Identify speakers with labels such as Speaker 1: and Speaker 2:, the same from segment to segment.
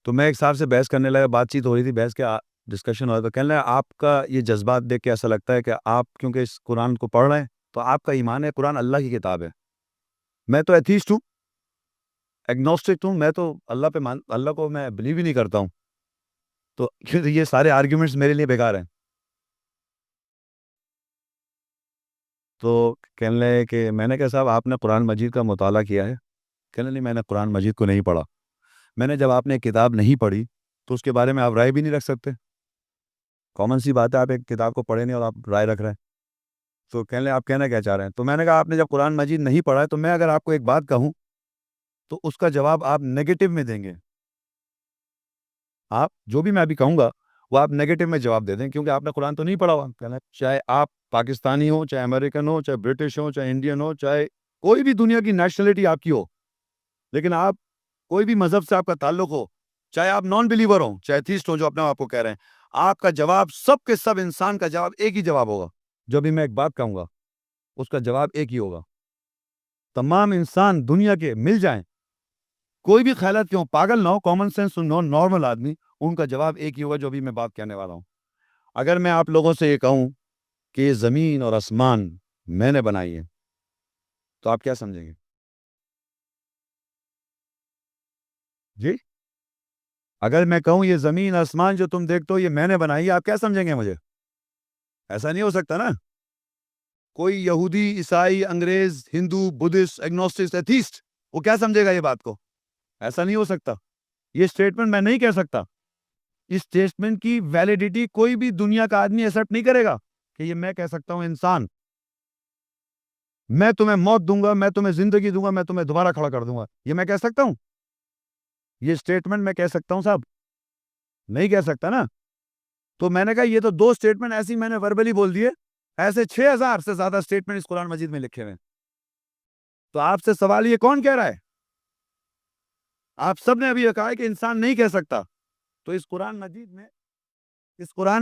Speaker 1: تو میں ایک صاحب سے بحث کرنے لگا, بات چیت ہو رہی تھی, بحث کے ڈسکشن ہو رہا تھا. کہنے لگا آپ کا یہ جذبات دیکھ کے ایسا لگتا ہے کہ آپ کیونکہ اس قرآن کو پڑھ رہے ہیں تو آپ کا ایمان ہے قرآن اللہ کی کتاب ہے. میں تو ایتھیسٹ ہوں, ایگنوسٹک ہوں, میں تو اللہ کو میں بلیو ہی نہیں کرتا ہوں. تو یہ سارے آرگیومنٹس میرے لیے بیکار ہیں. تو کہنے لگے کہ میں نے کہا صاحب آپ نے قرآن مجید کا مطالعہ کیا ہے؟ کہنے نہیں, میں نے قرآن مجید کو نہیں پڑھا. میں نے جب آپ نے کتاب نہیں پڑھی تو اس کے بارے میں آپ رائے بھی نہیں رکھ سکتے. کامن سی بات ہے, آپ ایک کتاب کو پڑھے نہیں اور آپ رائے رکھ رہے ہیں. تو کہنے لگے آپ کہنا کیا چاہ رہے ہیں؟ تو میں نے کہا آپ نے جب قرآن مجید نہیں پڑھا ہے تو میں اگر آپ کو ایک بات کہوں تو اس کا جواب آپ نیگیٹو میں دیں گے. آپ جو بھی میں ابھی کہوں گا وہ آپ نیگیٹو میں جواب دے دیں کیونکہ آپ نے قرآن تو نہیں پڑھا ہوا. کہنا چاہے آپ پاکستانی ہو, چاہے امریکن ہو, چاہے برٹش ہو, چاہے انڈین ہو, چاہے کوئی بھی دنیا کی نیشنلٹی آپ کی ہو, لیکن آپ کوئی بھی مذہب سے آپ کا تعلق ہو, چاہے آپ نان بلیور ہوں, چاہے تھیسٹ ہو جو اپنے آپ کو کہہ رہے ہیں, آپ کا جواب سب کے سب انسان کا جواب ایک ہی جواب ہوگا. جو بھی میں ایک بات کہوں گا اس کا جواب ایک ہی ہوگا. تمام انسان دنیا کے مل جائیں, کوئی بھی خیالات کیوں, پاگل نہ ہو, کامن سینس نارمل آدمی, ان کا جواب ایک ہی ہوگا جو بھی میں بات کہنے والا ہوں. اگر میں آپ لوگوں سے یہ کہوں کہ یہ زمین اور آسمان میں نے بنائی ہے تو آپ کیا سمجھیں گے؟ جی, اگر میں کہوں یہ زمین آسمان جو تم دیکھتے ہو یہ میں نے بنائی ہے, آپ کیا سمجھیں گے مجھے؟ ایسا نہیں ہو سکتا نا. کوئی یہودی, عیسائی, انگریز, ہندو, بدھسٹ, ایگنوسٹک, ایتھیسٹ, وہ کیا سمجھے گا یہ بات کو؟ ایسا نہیں ہو سکتا. یہ اسٹیٹمنٹ میں نہیں کہہ سکتا. اس اسٹیٹمنٹ کی ویلیڈیٹی کوئی بھی دنیا کا آدمی ایکسپٹ نہیں کرے گا کہ یہ میں کہہ سکتا ہوں. انسان, میں تمہیں موت دوں گا, میں تمہیں زندگی دوں گا, میں تمہیں دوبارہ کھڑا کر دوں گا, یہ میں کہہ سکتا ہوں؟ یہ اسٹیٹمنٹ میں کہہ سکتا ہوں صاحب؟ نہیں کہہ سکتا نا. تو میں نے کہا یہ تو دو اسٹیٹمنٹ ایسی میں نے وربلی بول دیے, ایسے 6000 سے زیادہ اسٹیٹمنٹ اس قرآن مجید میں لکھے ہوئے ہیں. تو آپ سے سوال یہ کون کہہ رہا ہے؟ آپ سب نے ابھی یہ کہا ہے کہ انسان نہیں کہہ سکتا. تو اس قرآن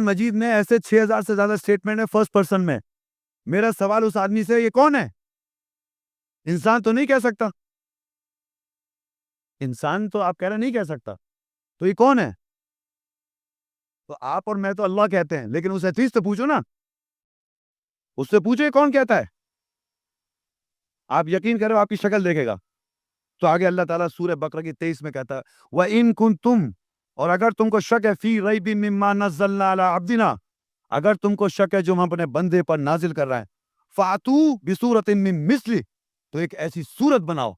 Speaker 1: مجید میں ایسے 6000 سے زیادہ اسٹیٹمنٹ ہے فرسٹ پرسن میں. میرا سوال اس آدمی سے, یہ کون ہے؟ انسان تو نہیں کہہ سکتا. انسان تو آپ کہہ رہے نہیں کہہ سکتا, تو یہ کون ہے؟ تو آپ اور میں تو اللہ کہتے ہیں, لیکن اس ایتھیسٹ سے پوچھو نا, اس سے پوچھو یہ کون کہتا ہے. آپ یقین کرو آپ کی شکل دیکھے گا. تو آگے اللہ تعالیٰ سورہ بقرہ کی 23 میں کہتا ہے وَإِن كُنتُمْ, اور اگر تم کو شک ہے, فی ریب مما نزلنا علی عبدنا, اگر تم کو شک ہے جو ہم اپنے بندے پر نازل کر رہے ہیں, فَأْتُوا بِسُورَةٍ مِّن مِثْلِهِ, تو ایک ایسی صورت بناؤ,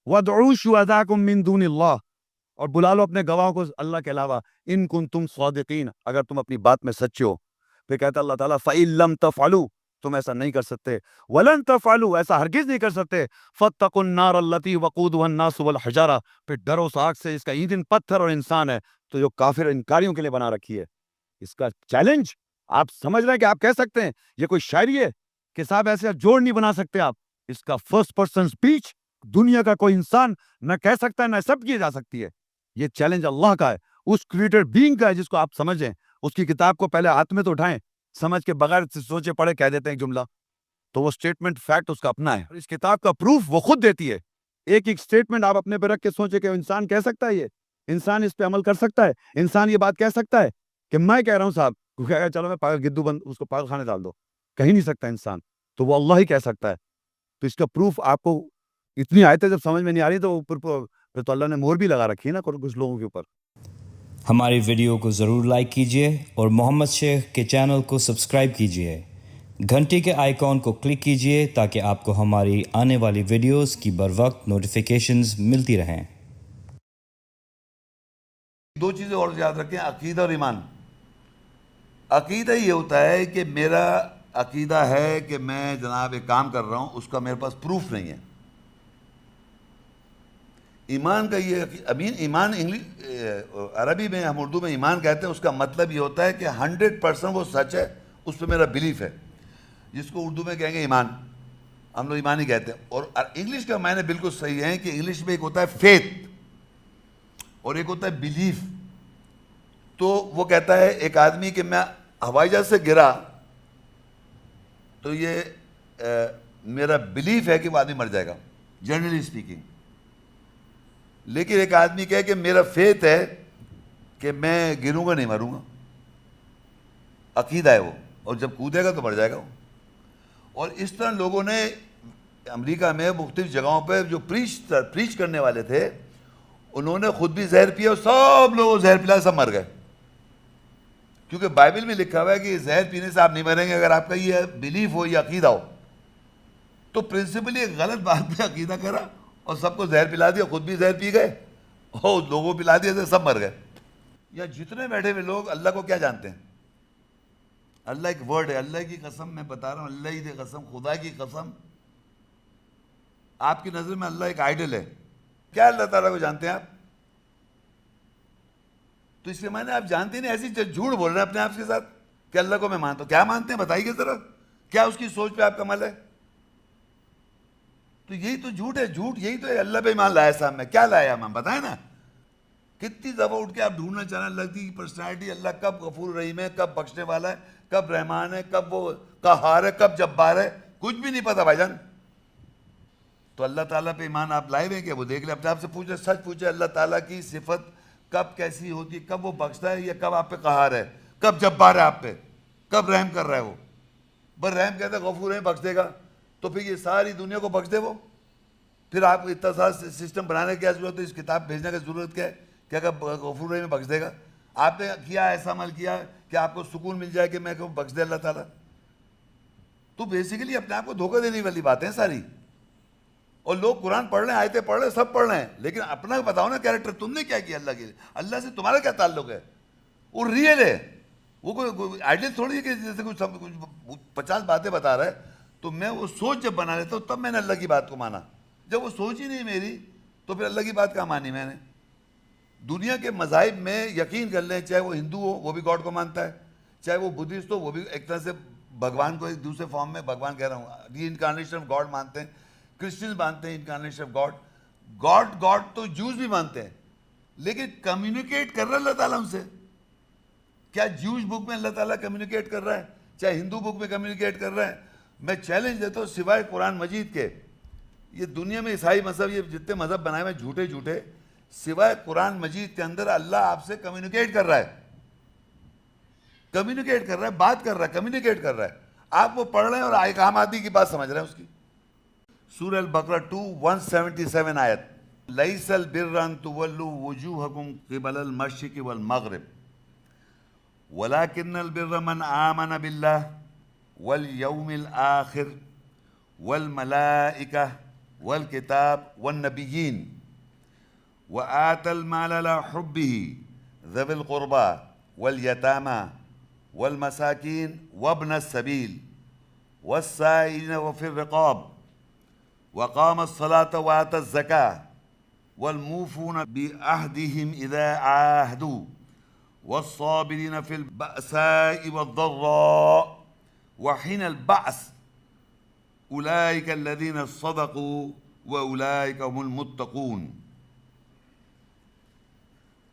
Speaker 1: وَادْعُوا شُهَدَاءَكُم مِّن دُونِ اللَّهِ, اور بلا لو اپنے گواہوں کو اللہ کے علاوہ, ان کنتم صادقین, اگر تم اپنی بات میں سچے ہو. پھر کہتا اللہ تعالیٰ فَإِن لَّمْ تَفْعَلُوا, تم ایسا نہیں کر سکتے, وَلَن تَفْعَلُوا, ایسا ہرگز نہیں کر سکتے, فَاتَّقُوا النَّارَ الَّتِي وَقُودُهَا النَّاسُ وَالْحِجَارَةُ, پھر ڈرو اس آگ سے اس کا ایندھن پتھر اور انسان ہے, تو جو کافر انکاریوں کے لیے بنا رکھی ہے. اس کا چیلنج آپ سمجھ رہے ہیں کہ آپ کہہ سکتے ہیں, یہ کوئی شاعری ہے کہ صاحب ایسے جوڑ نہیں بنا سکتے آپ. اس کا فرسٹ پرسن سپیچ دنیا کا کوئی انسان نہ کہہ سکتا ہے, نہ ایکسپٹ کی جا سکتی ہے. یہ چیلنج اللہ کا ہے, اس کریٹر بینگ کا ہے جس کو آپ سمجھیں. اس کی کتاب کو پہلے ہاتھ میں تو اٹھائیں, سمجھ کے بغیر سوچے پڑھے کہہ دیتے ہیں ایک جملہ, تو وہ اسٹیٹمنٹ فیکٹ اس کا اپنا ہے, اور اس کتاب کا پروف وہ خود دیتی ہے. ایک ایک اسٹیٹمنٹ آپ اپنے پہ رکھ کے سوچے کہ انسان کہہ سکتا ہے, یہ انسان اس پہ عمل کر سکتا ہے, انسان یہ بات کہہ سکتا ہے کہ میں کہہ رہا ہوں صاحب, چلو میں پاگل گدو بند, اس کو پاگل خانے ڈال دو, کہیں نہیں سکتا انسان, تو وہ اللہ ہی کہہ سکتا ہے. تو اس کا پروف آپ کو اتنی آیتیں جب سمجھ میں نہیں آ رہی تو پھر تو اللہ نے مہر بھی لگا رکھی ہے نا کچھ لوگوں کے اوپر.
Speaker 2: ہماری ویڈیو کو ضرور لائک کیجیے اور محمد شیخ کے چینل کو سبسکرائب کیجیے. گھنٹی کے آئیکن کو کلک کیجیے تاکہ آپ کو ہماری آنے والی ویڈیوز کی بروقت نوٹیفیکیشنز ملتی رہیں.
Speaker 3: دو چیزیں اور یاد رکھیں, عقیدہ اور ایمان. عقیدہ یہ ہوتا ہے کہ میرا عقیدہ ہے کہ میں جناب ایک کام کر رہا ہوں, اس کا میرے پاس پروف نہیں ہے. ایمان کا یہ ایمان عربی میں ہم اردو میں ایمان کہتے ہیں, اس کا مطلب یہ ہوتا ہے کہ 100% وہ سچ ہے, اس پہ میرا بلیف ہے, جس کو اردو میں کہیں گے ایمان, ہم لوگ ایمان ہی کہتے ہیں. اور انگلش کا معنی بالکل صحیح ہے کہ انگلش میں ایک ہوتا ہے فیتھ اور ایک ہوتا ہے بلیف. تو وہ کہتا ہے ایک آدمی کہ میں ہوائی جہاز سے گرا تو یہ میرا بلیف ہے کہ وہ آدمی مر جائے گا, جنرلی اسپیکنگ. لیکن ایک آدمی کہے کہ میرا فیتھ ہے کہ میں گروں گا نہیں مروں گا، عقیدہ ہے وہ، اور جب کودے گا تو مر جائے گا وہ. اور اس طرح لوگوں نے امریکہ میں مختلف جگہوں پہ جو پریچ کرنے والے تھے انہوں نے خود بھی زہر پیا اور سب لوگوں زہر پلا سب مر گئے. کیونکہ بائبل میں لکھا ہوا ہے کہ زہر پینے سے آپ نہیں مریں گے اگر آپ کا یہ بلیف ہو یا عقیدہ ہو. تو پرنسپلی ایک غلط بات پہ عقیدہ کرا اور سب کو زہر پلا دیا، خود بھی زہر پی گئے اور لوگوں پلا دیا سے سب مر گئے. یا جتنے بیٹھے ہوئے لوگ اللہ کو کیا جانتے ہیں؟ اللہ ایک ورڈ ہے، اللہ کی قسم میں بتا رہا ہوں، اللہ کی قسم، خدا کی قسم، آپ کی نظر میں اللہ ایک آئیڈل ہے. کیا اللہ تعالیٰ کو جانتے ہیں آپ؟ تو اس کے معنی آپ جانتے نہیں، ایسی جھوٹ بول رہے ہیں اپنے آپ کے ساتھ کہ اللہ کو میں مانتا ہوں. کیا مانتے ہیں بتائیے ذرا، کیا اس کی سوچ پہ آپ کا عمل ہے؟ تو یہی تو جھوٹ ہے، جھوٹ یہی تو ہے. اللہ پہ ایمان لایا صاحب میں کیا لایا ہم بتائیں نا. کتنی دفعہ اٹھ کے آپ ڈھونڈنا چاہنا اللہ کی پرسنالٹی، اللہ کب غفور رحیم ہے، کب بخشنے والا ہے، کب رحمان ہے، کب وہ قہار ہے، کب جبار ہے، کچھ بھی نہیں پتا بھائی جان. تو اللہ تعالیٰ پہ ایمان آپ لائے ہوئے کہ وہ دیکھ لیں، اپنے آپ سے پوچھیں، سچ پوچھیں اللہ تعالیٰ کی صفت کب کیسی ہوتی ہے، کب وہ بخشتا ہے یا کب آپ پہ قہار ہے، کب جبار ہے آپ پہ، کب رحم کر رہا ہے وہ. بس رحم کہتا ہے غفور ہے بخش دے گا، تو پھر یہ ساری دنیا کو بخش دے وہ. پھر آپ کو اتنا سارا سسٹم بنانے کی کیا ضرورت ہے، اس کتاب بھیجنے کی ضرورت کیا ہے کہ اگر غفور رحیم بخش دے گا. آپ نے کیا ایسا عمل کیا کہ آپ کو سکون مل جائے کہ میں کو بخش دے اللہ تعالیٰ؟ تو بیسیکلی اپنے آپ کو دھوکہ دینے والی باتیں ساری. اور لوگ قرآن پڑھ رہے ہیں، آیتیں پڑھ رہے ہیں، سب پڑھ رہے ہیں، لیکن اپنا بتاؤ نا کیریکٹر، تم نے کیا کیا اللہ کے لیے، اللہ سے تمہارا کیا تعلق ہے. وہ ریئل ہے، وہ کوئی آئیڈل تھوڑی ہے کہ جیسے کچھ 50 باتیں بتا رہا ہے تو میں وہ سوچ جب بنا لیتا ہوں تب میں نے اللہ کی بات کو مانا. جب وہ سوچ ہی نہیں میری تو پھر اللہ کی بات کہاں مانی میں نے. دنیا کے مذاہب میں یقین کر لیں، چاہے وہ ہندو ہو وہ بھی گاڈ کو مانتا ہے، چاہے وہ بدھسٹ ہو وہ بھی ایک طرح سے بھگوان کو ایک دوسرے فارم میں بھگوان کہہ رہا ہوں، ری انکارنیشن آف گاڈ مانتے ہیں. کرسچنز مانتے ہیں انکارنیشن آف گاڈ. گاڈ تو جوز بھی مانتے ہیں، لیکن کمیونیکیٹ کر رہا ہے اللہ تعالیٰ ان سے. کیا جوش بک میں اللہ تعالیٰ کمیونیکیٹ کر رہا ہے، چاہے ہندو بک میں کمیونیکیٹ کر رہا ہے؟ میں چیلنج دیتا ہوں سوائے قرآن مجید کے، یہ دنیا میں عیسائی مذہب یہ جتنے مذہب بنائے ہوئے جھوٹے جھوٹے، سوائے قرآن مجید کے اندر اللہ آپ سے کمیونیکیٹ کر رہا ہے، کمیونیکیٹ کر رہا ہے، بات کر رہا ہے، کمیونیکیٹ کر رہا ہے. آپ وہ پڑھ رہے ہیں اور ایک عام آدمی کی بات سمجھ رہے ہیں اس کی. سورہ البقرہ 2:177 آیت، لیس البر ان تولوا وجوہکم قبل المشرق والمغرب ولكن البر من آمن بالله واليوم الآخر والملائكة والكتاب والنبيين وآتى المال على حبه ذوي القربى واليتامى والمساكين وابن السبيل والسائلين وفي الرقاب وقام الصلاة وآتى الزكاة والموفون بعهدهم إذا عاهدوا والصابرين في البأساء والضراء وحين البعث أولئك الذين صدقوا وأولئك هم المتقون.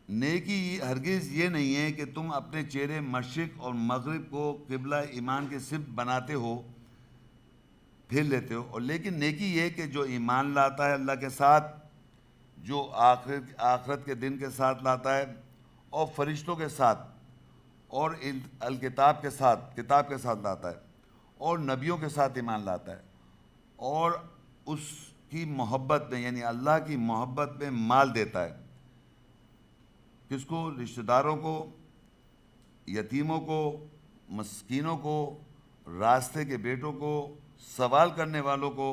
Speaker 3: نیکی ہرگز یہ نہیں ہے کہ تم اپنے چہرے مشرق اور مغرب کو قبلہ ایمان کے سمت بناتے ہو، پھر لیتے ہو، اور لیکن نیکی یہ کہ جو ایمان لاتا ہے اللہ کے ساتھ، جو آخرت کے دن کے ساتھ لاتا ہے، اور فرشتوں کے ساتھ، اور الکتاب کے ساتھ، کتاب کے ساتھ لاتا ہے، اور نبیوں کے ساتھ ایمان لاتا ہے، اور اس کی محبت میں یعنی اللہ کی محبت میں مال دیتا ہے. کس کو؟ رشتہ داروں کو، یتیموں کو، مسکینوں کو، راستے کے بیٹوں کو، سوال کرنے والوں کو،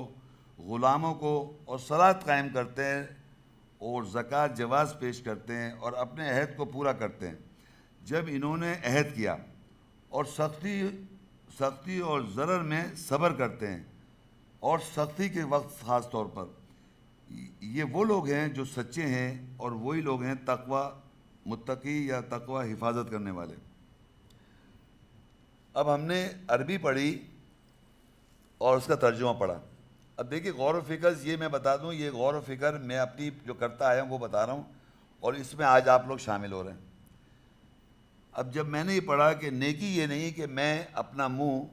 Speaker 3: غلاموں کو، اور صلاۃ قائم کرتے ہیں اور زکوٰۃ جواز پیش کرتے ہیں اور اپنے عہد کو پورا کرتے ہیں جب انہوں نے عہد کیا، اور سختی اور ضرر میں صبر کرتے ہیں، اور سختی کے وقت خاص طور پر. یہ وہ لوگ ہیں جو سچے ہیں، اور وہی لوگ ہیں تقوی متقی یا تقوی حفاظت کرنے والے. اب ہم نے عربی پڑھی اور اس کا ترجمہ پڑھا. اب دیکھیے غور و فکر یہ میں بتا دوں، یہ غور و فکر میں اپنی جو کرتا آیا ہوں وہ بتا رہا ہوں، اور اس میں آج آپ لوگ شامل ہو رہے ہیں. اب جب میں نے یہ پڑھا کہ نیکی یہ نہیں کہ میں اپنا منہ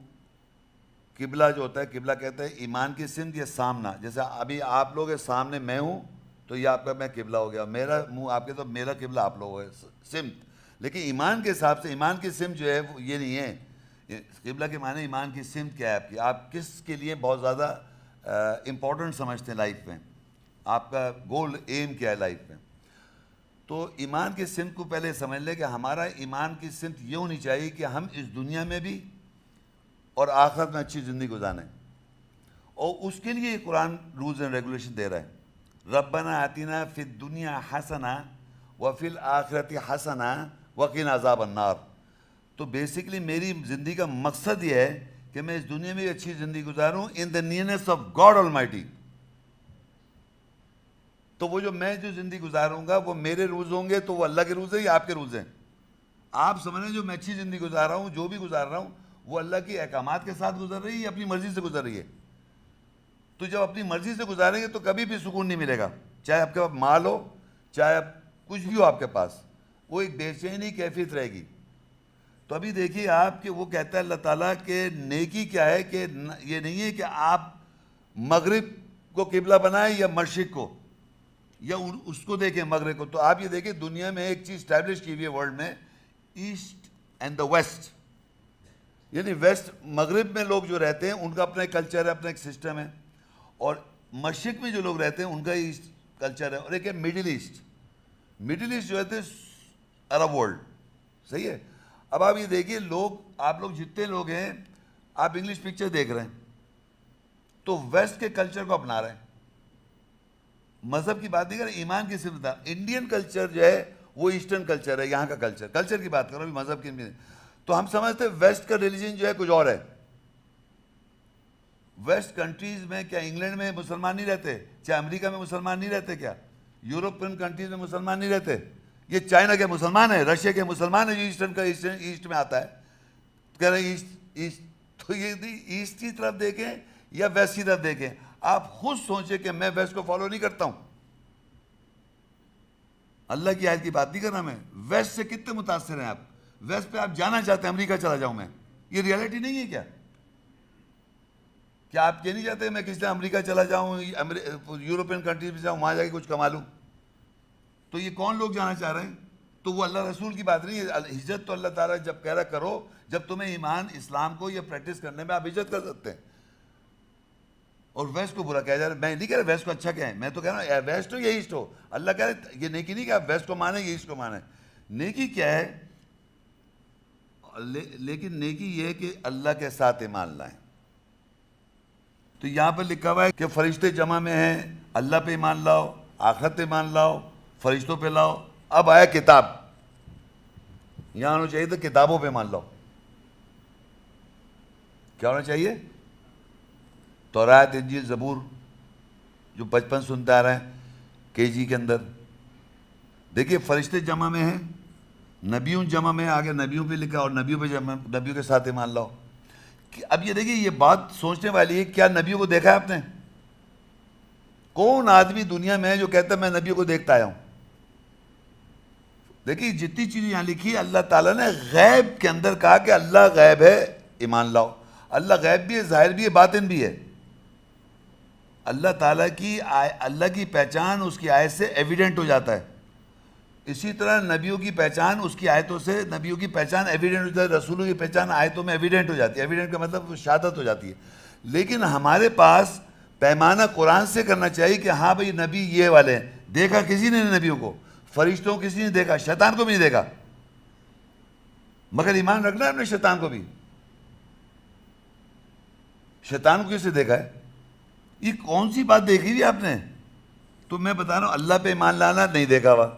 Speaker 3: قبلہ جو ہوتا ہے، قبلہ کہتے ہیں ایمان کی سمت یا سامنا، جیسے ابھی آپ لوگ کے سامنے میں ہوں تو یہ آپ کا میں قبلہ ہو گیا، میرا منہ آپ کے تو میرا قبلہ آپ لوگ ہے سمت. لیکن ایمان کے حساب سے ایمان کی سمت جو ہے وہ یہ نہیں ہے. قبلہ کے معنی ایمان کی سمت کیا ہے آپ کی, آپ کس کے لیے بہت زیادہ امپورٹنٹ سمجھتے ہیں لائف میں, آپ کا گول ایم کیا ہے لائف میں. تو ایمان کی سمت کو پہلے سمجھ لیں کہ ہمارا ایمان کی سمت یہ ہونی چاہیے کہ ہم اس دنیا میں بھی اور آخرت میں اچھی زندگی گزاریں, اور اس کے لیے قرآن رولز اینڈ ریگولیشن دے رہا ہے. ربنا آتنا فی الدنیا حسنہ وفی الآخرۃ حسنہ وقنا عذاب النار. تو بیسیکلی میری زندگی کا مقصد یہ ہے کہ میں اس دنیا میں بھی اچھی زندگی گزاروں ان دا نیئرنیس آف گاڈ آلمائٹی. تو وہ جو میں جو زندگی گزاروں گا وہ میرے روز ہوں گے تو وہ اللہ کے روز ہیں یا آپ کے روز ہیں؟ آپ سمجھیں جو میں اچھی زندگی گزار رہا ہوں, جو بھی گزار رہا ہوں, وہ اللہ کے احکامات کے ساتھ گزر رہی ہے یا اپنی مرضی سے گزر رہی ہے؟ تو جب اپنی مرضی سے گزاریں گے تو کبھی بھی سکون نہیں ملے گا, چاہے آپ کے پاس مال ہو, چاہے کچھ بھی ہو آپ کے پاس, وہ ایک بے چینی کیفیت رہے گی. تو ابھی دیکھیے آپ کہ وہ کہتا ہے اللہ تعالیٰ کہ نیکی کیا ہے, کہ یہ نہیں ہے کہ آپ مغرب کو قبلہ بنائیں یا مشرق کو, یا اس کو دیکھیں مغرب کو. تو آپ یہ دیکھیں دنیا میں ایک چیز اسٹیبلش کی ہوئی ہے ورلڈ میں, ایسٹ اینڈ دا ویسٹ. یعنی ویسٹ مغرب میں لوگ جو رہتے ہیں ان کا اپنا ایک کلچر ہے, اپنا ایک سسٹم ہے, اور مشرق میں جو لوگ رہتے ہیں ان کا ایسٹ کلچر ہے, اور ایک ہے مڈل ایسٹ. مڈل ایسٹ جو ہے عرب ورلڈ, صحیح ہے. اب آپ یہ دیکھیے آپ لوگ جتنے لوگ ہیں, آپ انگلش پکچر دیکھ رہے ہیں تو ویسٹ کے کلچر کو اپنا رہے ہیں. مذہب کی بات نہیں کر رہے, ایمان کی صرف. انڈین کلچر جو ہے وہ ایسٹرن کلچر ہے, یہاں کا کلچر کی بات کر رہا ہوں, مذہب کی نہیں. تو ہم سمجھتے ہیں ویسٹ کا ریلیجن جو ہے کچھ اور ہے. ویسٹ کنٹریز میں کیا انگلینڈ میں مسلمان نہیں رہتے, چاہے امریکہ میں مسلمان نہیں رہتے, کیا یورپین کنٹریز میں مسلمان نہیں رہتے؟ یہ چائنا کے مسلمان ہیں, رشیا کے مسلمان ہیں جو ایسٹرن کا ایسٹ میں آتا ہے. کہہ رہے ہیں ایسٹ, تو یہ ایسٹ کی طرف دیکھیں یا ویسٹ کی طرف دیکھیں. آپ خود سوچیں کہ میں ویسٹ کو فالو نہیں کرتا ہوں, اللہ کی آیت کی بات نہیں کر رہا میں. ویسٹ سے کتنے متاثر ہیں آپ؟ ویسٹ پہ آپ جانا چاہتے ہیں امریکہ چلا جاؤں میں, یہ ریالٹی نہیں ہے کیا؟ کیا آپ یہ نہیں چاہتے میں کس طرح امریکہ چلا جاؤں, یورپین کنٹریز میں جاؤں, وہاں جا کے کچھ کما لوں؟ تو یہ کون لوگ جانا چاہ رہے ہیں؟ تو وہ اللہ رسول کی بات نہیں ہے. ہجرت تو اللہ تعالیٰ جب کہہ رہا کرو, جب تمہیں ایمان اسلام کو یا پریکٹس کرنے میں آپ ہجرت کر سکتے ہیں. اور ویسٹ کو برا کہا جا رہا ہے, میں نہیں کہہ رہا ویسٹ کو اچھا کہیں, میں تو کہہ رہا ہوں ویسٹ ہو یا ایسٹ ہو. اللہ کہہ رہا ہے یہ نیکی نہیں کہ آپ ویسٹ کو مانیں یا ایسٹ کو مانیں. نیکی کیا ہے؟ لیکن نیکی یہ ہے کہ اللہ کے ساتھ ایمان لائیں. تو یہاں پر لکھا ہوا ہے کہ فرشتے جمع میں ہیں, اللہ پہ ایمان لاؤ, آخرت پہ ایمان لاؤ, فرشتوں پہ لاؤ. اب آیا کتاب, یہاں ہونا چاہیے تو کتابوں پہ مان لاؤ. کیا ہونا چاہیے؟ تورات, انجیل, زبور, جو بچپن سنتے آ رہے ہیں KG کے اندر. دیکھیے فرشتے جمع میں ہیں, نبیوں جمع میں, آگے نبیوں پہ لکھا, اور نبیوں پہ جمع, نبیوں کے ساتھ ایمان لاؤ. اب یہ دیکھیے یہ بات سوچنے والی ہے, کیا نبیوں کو دیکھا ہے آپ نے؟ کون آدمی دنیا میں ہے جو کہتا ہے میں نبیوں کو دیکھتا آیا ہوں؟ دیکھیے جتنی چیزیں یہاں لکھی ہے, اللہ تعالیٰ نے غیب کے اندر کہا کہ اللہ غیب ہے, ایمان لاؤ. اللہ غیب بھی ہے, ظاہر بھی ہے, باطن بھی ہے. اللہ تعالیٰ کی اللہ کی پہچان اس کی آیت سے ایویڈنٹ ہو جاتا ہے. اسی طرح نبیوں کی پہچان اس کی آیتوں سے, نبیوں کی پہچان ایویڈنٹ ہو جاتی ہے, رسولوں کی پہچان آیتوں میں ایویڈنٹ ہو جاتی ہے. ایویڈنٹ کا مطلب شہادت ہو جاتی ہے. لیکن ہمارے پاس پیمانہ قرآن سے کرنا چاہیے کہ ہاں بھئی نبی یہ والے ہیں. دیکھا کسی نے نبیوں کو, فرشتوں کسی نے دیکھا, شیطان کو بھی نہیں دیکھا, مگر ایمان رکھنا ہے ہم نے شیطان کو بھی. شیطان کو کس نے دیکھا ہے؟ یہ کون سی بات دیکھی ہوئی آپ نے؟ تو میں بتا رہا ہوں اللہ پہ ایمان لانا نہیں دیکھا ہوا,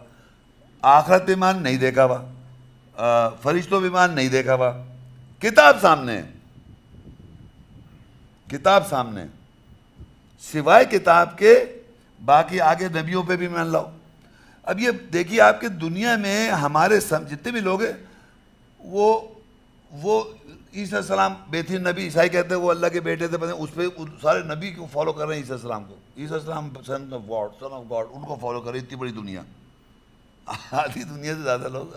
Speaker 3: آخرت پہ ایمان نہیں دیکھا ہوا, فرشتوں پہ ایمان نہیں دیکھا ہوا. کتاب سامنے ہے, کتاب سامنے, سوائے کتاب کے باقی آگے نبیوں پہ بھی ایمان لاؤ. اب یہ دیکھیے آپ کے دنیا میں ہمارے جتنے بھی لوگ ہیں وہ عیسیٰ السلام بہترین نبی, عیسائی کہتے ہیں وہ اللہ کے بیٹے تھے, اس پہ سارے نبی کو فالو کر رہے ہیں. عیسیٰ السلام کو, عیسیٰ السلام سن آف گاڈ, ان کو فالو کر رہی اتنی بڑی دنیا. آدھی دنیا سے زیادہ لوگ,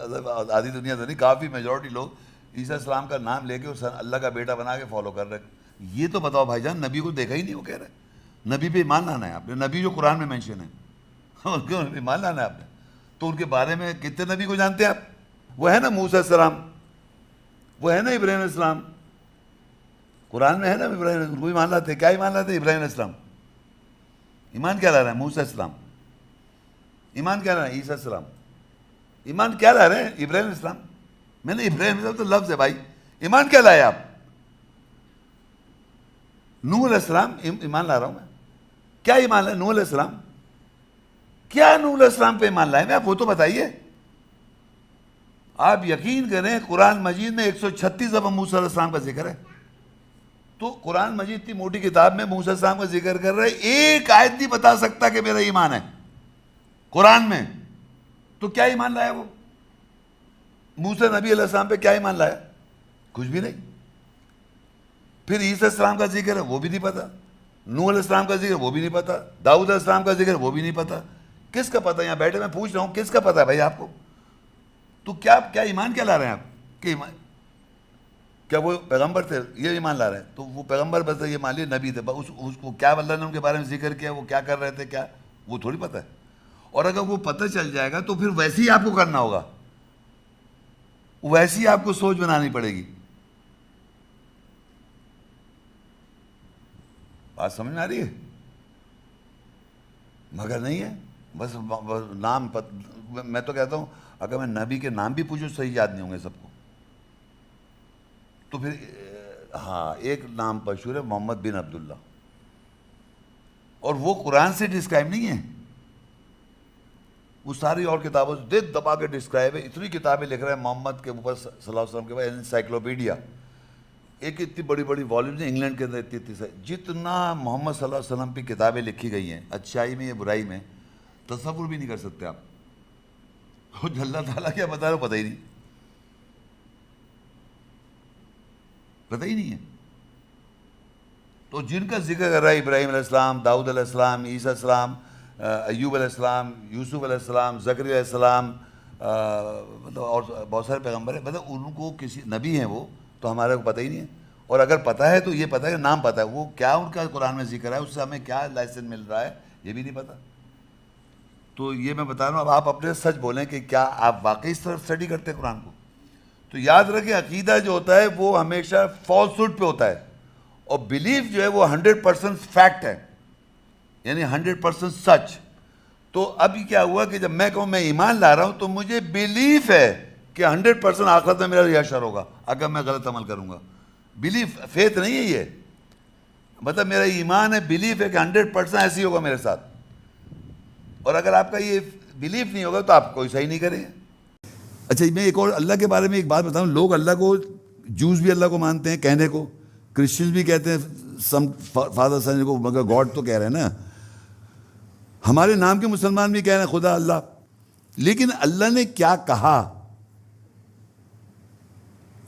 Speaker 3: آدھی دنیا سے نہیں, کافی میجورٹی لوگ عیسیٰ السلام کا نام لے کے اللہ کا بیٹا بنا کے فالو کر رہے ہیں. یہ تو بتاؤ بھائی جان, نبی کو دیکھا ہی نہیں. وہ کہہ رہے ہیں نبی پہ ایمان لانا ہے آپ نے, نبی جو قرآن میں مینشن ہے ان کے ایمان لانا ہے آپ نے. تو ان کے بارے میں کتنے نبی کو جانتے ہیں آپ؟ وہ ہے نا موسیٰ علیہ السلام, وہ ہے نا ابراہیم علیہ السلام, قرآن میں ہے نا ابراہیم, وہ ایمان لاتے ہیں. کیا ایمان لاتے ہیں؟ ابراہیم علیہ السلام. ایمان کیا لا رہے ہیں؟ موسیٰ علیہ السلام. ایمان کیا لا رہے ہیں؟ عیسیٰ علیہ السلام. ایمان کیا لا رہے ہیں؟ ابراہیم علیہ السلام. میں نے ابراہیم علیہ السلام تو لفظ ہے بھائی, ایمان کیا لائے آپ؟ نوح علیہ السلام ایمان لا رہا ہوں میں. کیا ایمان لائے؟ نوح علیہ السلام. کیا نوح علیہ السلام پہ ایمان لائے میں آپ وہ تو بتائیے. آپ یقین کریں قرآن مجید میں 136 دفعہ موسیٰ علیہ السلام کا ذکر ہے. تو قرآن مجید اتنی موٹی کتاب میں موسیٰ علیہ السلام کا ذکر کر رہے, ایک آیت نہیں بتا سکتا کہ میرا ایمان ہے قرآن میں. تو کیا ایمان لایا وہ؟ موسیٰ نبی علیہ السلام پہ کیا ایمان لایا؟ کچھ بھی نہیں. پھر عیسیٰ علیہ السلام کا ذکر ہے وہ بھی نہیں پتا, نوح علیہ السلام کا ذکر وہ بھی نہیں پتا, داؤد علیہ السلام کا ذکر وہ بھی نہیں پتا. کس کا پتا؟ یہاں بیٹھے میں پوچھ رہا ہوں کس کا پتا ہے بھائی آپ کو؟ تو کیا ایمان کیا لا رہے ہیں آپ؟ کہ ایمان کیا وہ پیغمبر تھے یہ ایمان لا رہے ہیں؟ تو وہ پیغمبر بس یہ مان لیے نبی تھے, اس کو کیا اللہ نے ان کے بارے میں ذکر کیا, وہ کیا کر رہے تھے, کیا وہ تھوڑی پتہ ہے. اور اگر وہ پتہ چل جائے گا تو پھر ویسے ہی آپ کو کرنا ہوگا, ویسے ہی آپ کو سوچ بنانی پڑے گی. بات سمجھ میں آ رہی ہے؟ مگر نہیں ہے بس نام میں تو کہتا ہوں اگر میں نبی کے نام بھی پوچھوں صحیح یاد نہیں ہوں گے سب کو. تو پھر ہاں ایک نام مشہور ہے محمد بن عبداللہ, اور وہ قرآن سے ڈسکرائب نہیں ہے, وہ ساری اور کتابوں سے دل دبا کے ڈسکرائب ہے. اتنی کتابیں لکھ رہے ہیں محمد کے اوپر صلی اللہ علیہ وسلم کے بعد, انسائکلوپیڈیا ایک اتنی بڑی بڑی والیومز ہیں انگلینڈ کے اندر اتنی سے. جتنا محمد صلی اللہ علیہ وسلم پہ کتابیں لکھی گئی ہیں اچھائی میں یا برائی میں, تصور بھی نہیں کر سکتے آپ. اللہ تعالیٰ کیا بتا رہا پتہ ہی نہیں, پتہ ہی نہیں ہے. تو جن کا ذکر کر رہا ہے ابراہیم علیہ السلام, داؤد علیہ السلام, عیسیٰ علیہ السلام, ایوب علیہ السلام, یوسف علیہ السلام, زکریا علیہ السلام, مطلب اور بہت سارے پیغمبر ہیں, مطلب ان کو کسی نبی ہیں وہ, تو ہمارے کو پتہ ہی نہیں ہے. اور اگر پتہ ہے تو یہ پتہ ہے کہ نام پتہ ہے, وہ کیا ان کا قرآن میں ذکر ہے, اس سے ہمیں کیا لائسنس مل رہا ہے یہ بھی نہیں پتہ. تو یہ میں بتا رہا ہوں, اب آپ اپنے سچ بولیں کہ کیا آپ واقعی اس طرف اسٹڈی کرتے ہیں قرآن کو. تو یاد رکھیں عقیدہ جو ہوتا ہے وہ ہمیشہ فالسہوڈ پہ ہوتا ہے, اور بلیف جو ہے وہ 100% فیکٹ ہے, یعنی 100% سچ. تو اب کیا ہوا کہ جب میں کہوں میں ایمان لا رہا ہوں تو مجھے بلیف ہے کہ 100% آخرت میں میرا ریاشر ہوگا اگر میں غلط عمل کروں گا. بلیف, فیتھ نہیں ہے یہ, مطلب میرا ایمان ہے, بلیف ہے کہ 100% ایسے ہی ہوگا میرے ساتھ. اور اگر آپ کا یہ بلیف نہیں ہوگا تو آپ کوئی صحیح نہیں کریں گے. اچھا میں ایک اور اللہ کے بارے میں ایک بات بتاؤں. لوگ اللہ کو, جوز بھی اللہ کو مانتے ہیں کہنے کو, کرسچنز بھی کہتے ہیں سم فادر سن کو, مگر گاڈ تو کہہ رہے ہیں نا. ہمارے نام کے مسلمان بھی کہہ رہے ہیں خدا اللہ, لیکن اللہ نے کیا کہا,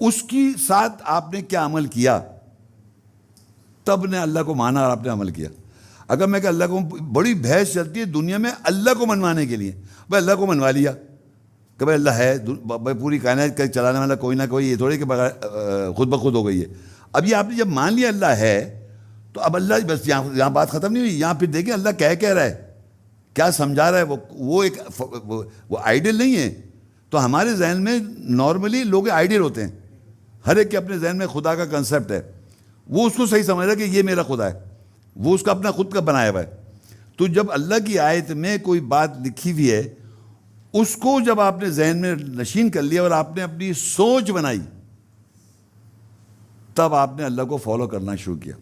Speaker 3: اس کی ساتھ آپ نے کیا عمل کیا, تب نے اللہ کو مانا اور آپ نے عمل کیا. اگر میں کہ اللہ کو, بڑی بحث چلتی ہے دنیا میں اللہ کو منوانے کے لیے. بھائی اللہ کو منوا لیا کہ بھائی اللہ ہے, بھائی پوری کائنات کا چلانے والا کوئی نہ کوئی, یہ تھوڑی کہ خود بخود ہو گئی ہے. اب یہ آپ نے جب مان لیا اللہ ہے تو اب اللہ بس یہاں بات ختم نہیں ہوئی. یہاں پھر دیکھیں اللہ کہہ رہا ہے, کیا سمجھا رہا ہے. وہ ایک وہ آئیڈیل نہیں ہے. تو ہمارے ذہن میں نارملی لوگ آئیڈیل ہوتے ہیں, ہر ایک کے اپنے ذہن میں خدا کا کنسیپٹ ہے, وہ اس کو صحیح سمجھ رہا ہے کہ یہ میرا خدا ہے, وہ اس کا اپنا خود کا بنایا ہوا ہے. تو جب اللہ کی آیت میں کوئی بات لکھی ہوئی ہے, اس کو جب آپ نے ذہن میں نشین کر لیا اور آپ نے اپنی سوچ بنائی, تب آپ نے اللہ کو فالو کرنا شروع کیا.